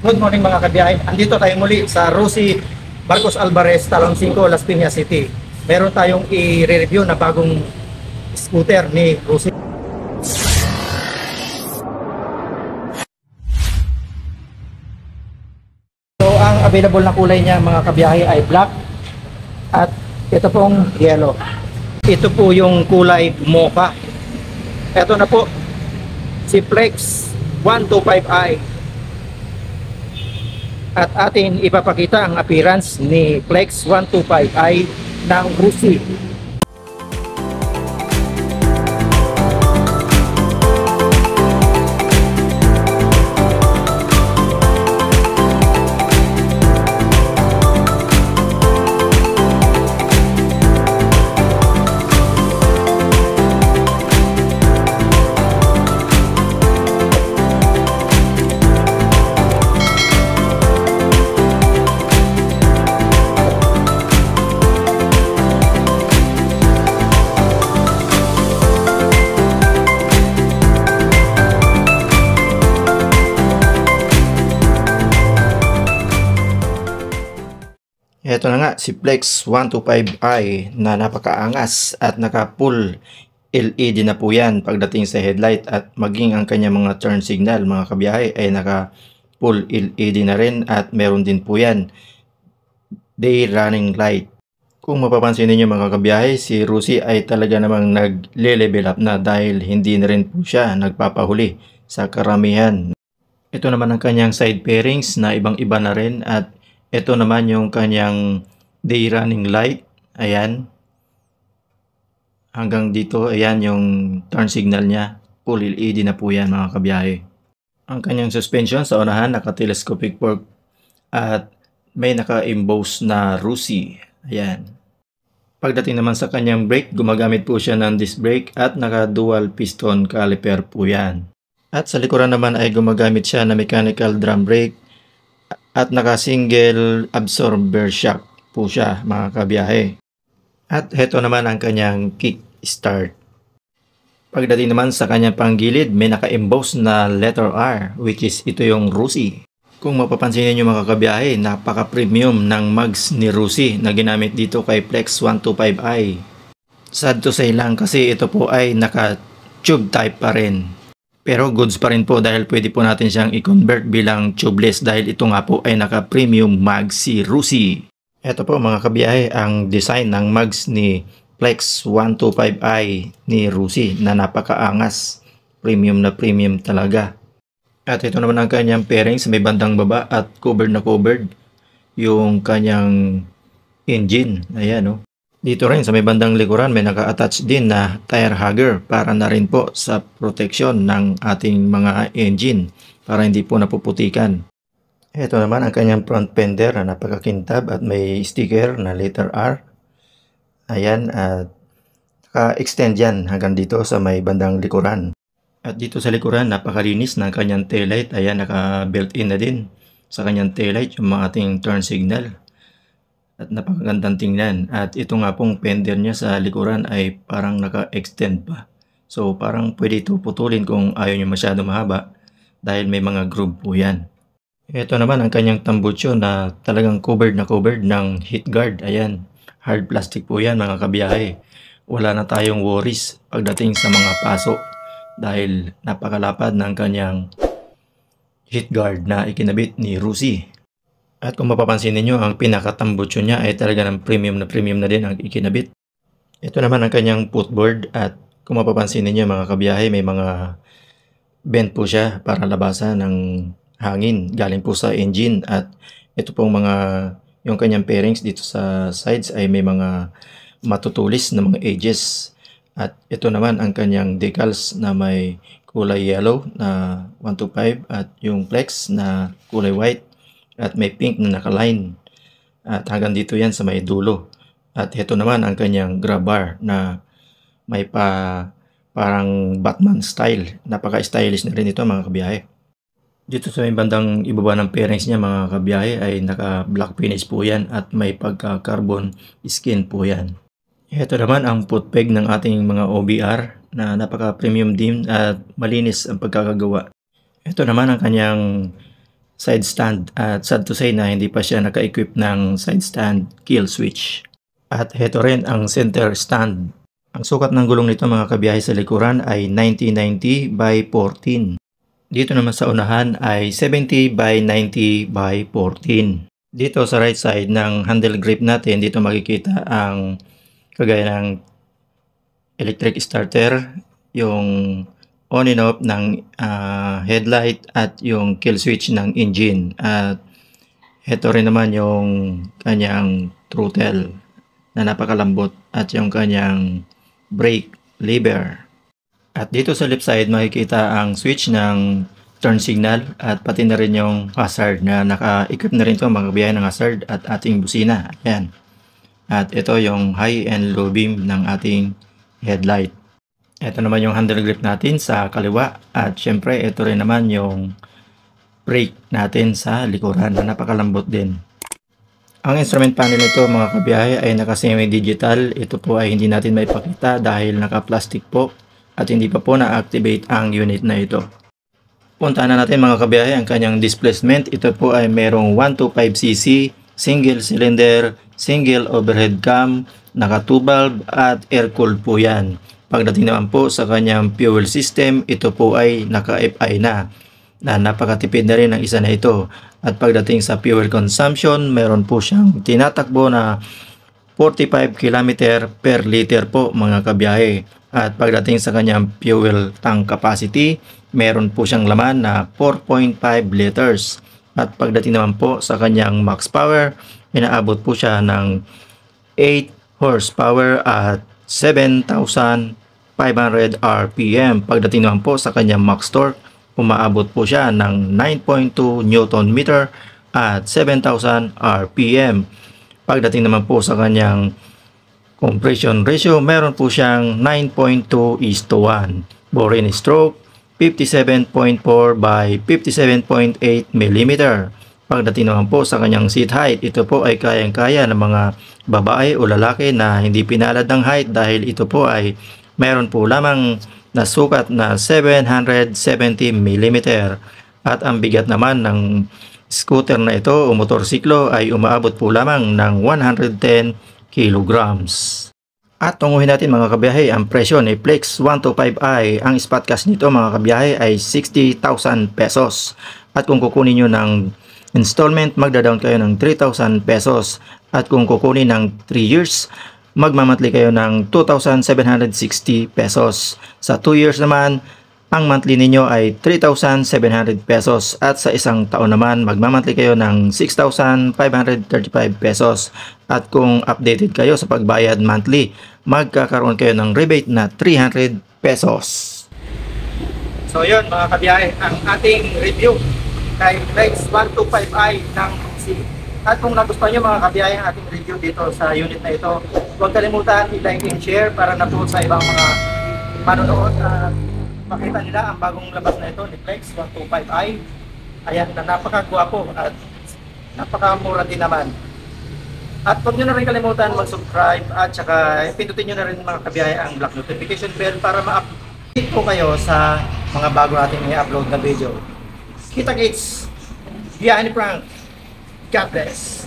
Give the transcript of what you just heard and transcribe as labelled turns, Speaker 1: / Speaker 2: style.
Speaker 1: Good morning mga kabiyahe. Andito tayo muli sa Rosie Barcos Alvarez, Talon 5, Las Piñas City. Meron tayong i-review na bagong scooter ni Rosie. So ang available na kulay niya mga kabiyahe ay black at ito pong yellow. Ito po yung kulay mocha. Ito na po si Flex 125i. At atin ipapakita ang appearance ni Flex 125i ng Rosie. Ito na nga si Flex 125i na napakaangas at naka full LED na po yan pagdating sa headlight at maging ang kanya mga turn signal mga kabiyahe ay naka full LED na rin at meron din po yan day running light. Kung mapapansin niyo mga kabiyahe, si Rosie ay talaga namang nagle-level up na dahil hindi na rin po siya nagpapahuli sa karamihan. Ito naman ang kanyang side fairings na ibang-iba na rin at ito naman yung kanyang day running light. Ayan. Hanggang dito, ayan yung turn signal niya. Full LED na po yan mga kabiyahe. Ang kanyang suspension sa unahan, naka-telescopic fork at may naka-emboss na Rosie. Ayan. Pagdating naman sa kanyang brake, gumagamit po siya ng disc brake at naka-dual piston caliper po yan. At sa likuran naman ay gumagamit siya na mechanical drum brake at naka-single absorber shock po siya mga kabiyahe. At heto naman ang kanyang kick start. Pagdating naman sa kanyang panggilid, may naka-emboss na letter R, which is ito yung Rosie. Kung mapapansin niyo mga kabiyahe, napaka-premium ng mugs ni Rosie na ginamit dito kay Flex 125i. Sad to say lang kasi ito po ay naka-tube type pa rin. Pero goods pa rin po dahil pwede po natin siyang i-convert bilang tubeless dahil ito nga po ay naka-premium mugs si Rosie. Ito po mga kabiyahe ang design ng mugs ni Flex 125i ni Rosie na napakaangas. Premium na premium talaga. At ito naman ang kanyang fairing sa may bandang baba at covered na covered yung kanyang engine. Ayan o. Dito rin sa may bandang likuran may naka-attach din na tire hugger para na rin po sa protection ng ating mga engine para hindi po napuputikan. Ito naman ang kanyang front fender na napakakintab at may sticker na letter R. Ayan at naka-extend yan hanggang dito sa may bandang likuran. At dito sa likuran napakalinis ng kanyang taillight. Ayan naka-built-in na din sa kanyang taillight yung mga ating turn signal. At napakagandang tingnan. At ito nga pong fender niya sa likuran ay parang naka-extend pa. So parang pwede ito putulin kung ayaw nyo masyado mahaba dahil may mga groove po yan. Ito naman ang kanyang tambucho na talagang covered ng heat guard. Ayan, hard plastic po yan mga kabiyahe. Wala na tayong worries pagdating sa mga paso dahil napakalapad ng kanyang heat guard na ikinabit ni Rosie. At kung mapapansin niyo ang pinakatambucho niya ay talaga ng premium na din ang ikinabit. Ito naman ang kanyang footboard at kung mapapansin niyo mga kabiyahe may mga bend po siya para labasan ng hangin galing po sa engine. At ito pong yung kanyang fairings dito sa sides ay may mga matutulis na mga edges. At ito naman ang kanyang decals na may kulay yellow na 125 at yung Flex na kulay white. At may pink na nakaline. At hanggang dito yan sa may dulo. At ito naman ang kanyang grab bar na may parang Batman style. Napaka-stylish na rin ito mga kabiyahe. Dito sa may bandang ibaba ng fairings niya mga kabiyahe ay naka-black finish po yan at may pagka-carbon skin po yan. Ito naman ang footpeg ng ating mga OBR na napaka-premium din at malinis ang pagkakagawa. Ito naman ang kanyang side stand at sad to say na hindi pa siya naka-equip ng side stand kill switch. At heto rin ang center stand. Ang sukat ng gulong nito mga kabiyahe sa likuran ay 90-90 by 14. Dito naman sa unahan ay 70 by 90 by 14. Dito sa right side ng handle grip natin, dito makikita ang kagaya ng electric starter, yung on and off ng headlight at yung kill switch ng engine. At ito rin naman yung kanyang throttle na napakalambot at yung kanyang brake lever. At dito sa left side makikita ang switch ng turn signal at pati na rin yung hazard na naka-equip na rin ito mga kabiyahe ng hazard at ating busina. Ayan. At ito yung high and low beam ng ating headlight. Ito naman yung handle grip natin sa kaliwa at syempre ito rin naman yung brake natin sa likuran na napakalambot din. Ang instrument panel nito mga kabiyahe ay naka semi-digital. Ito po ay hindi natin maipakita dahil naka-plastic po at hindi pa po na-activate ang unit na ito. Puntahan na natin mga kabiyahe ang kanyang displacement. Ito po ay merong 125cc, single cylinder, single overhead cam, naka 2 valve at air-cooled po yan. Pagdating naman po sa kanyang fuel system, ito po ay naka-FI na napakatipid na rin ang isa na ito. At pagdating sa fuel consumption, meron po siyang tinatakbo na 45 km per liter po mga kabiyahe. At pagdating sa kanyang fuel tank capacity, meron po siyang laman na 4.5 liters. At pagdating naman po sa kanyang max power, inaabot po siya ng 8 horsepower at 7,500 RPM. Pagdating naman po sa kanyang max torque, umaabot po siya ng 9.2 Newton meter at 7,000 RPM. Pagdating naman po sa kanyang compression ratio, meron po siyang 9.2:1. Bore and stroke, 57.4 by 57.8 mm. Pagdating naman po sa kanyang seat height, ito po ay kayang-kaya ng mga babae o lalaki na hindi pinalad ng height dahil ito po ay meron po lamang na sukat na 770 mm. At ang bigat naman ng scooter na ito o motorsiklo ay umaabot po lamang ng 110 kilograms. At tunguhin natin mga kabiyahe ang presyo ni Flex 125i. Ang spot cash nito mga kabiyahe ay 60,000 pesos. At kung kukunin nyo ng installment, magda-down kayo ng 3,000 pesos. At kung kukunin ng 3 years, magmamonthly kayo ng 2,760 pesos. Sa 2 years naman, ang monthly ninyo ay 3,700 pesos. At sa isang taon naman, magmamonthly kayo ng 6,535 pesos. At kung updated kayo sa pagbayad monthly, magkakaroon kayo ng rebate na 300 pesos. So yun mga kabiyahe, ang ating review kay Flex 125i ng C. At kung nagustuhan nyo mga kabiyahe ang ating review dito sa unit na ito, huwag kalimutan i-like and share para na po sa ibang mga manonood at makita nila ang bagong labas na ito ni Flex 125i. Ayan, na napakagwapo at napakamura din naman. At huwag nyo na rin kalimutan mag-subscribe at saka pindutin nyo na rin mga kabiyahe ang black notification bell para ma-update po kayo sa mga bago nating i-upload na video. Kita-kits! Biyahe ni Frank! God bless!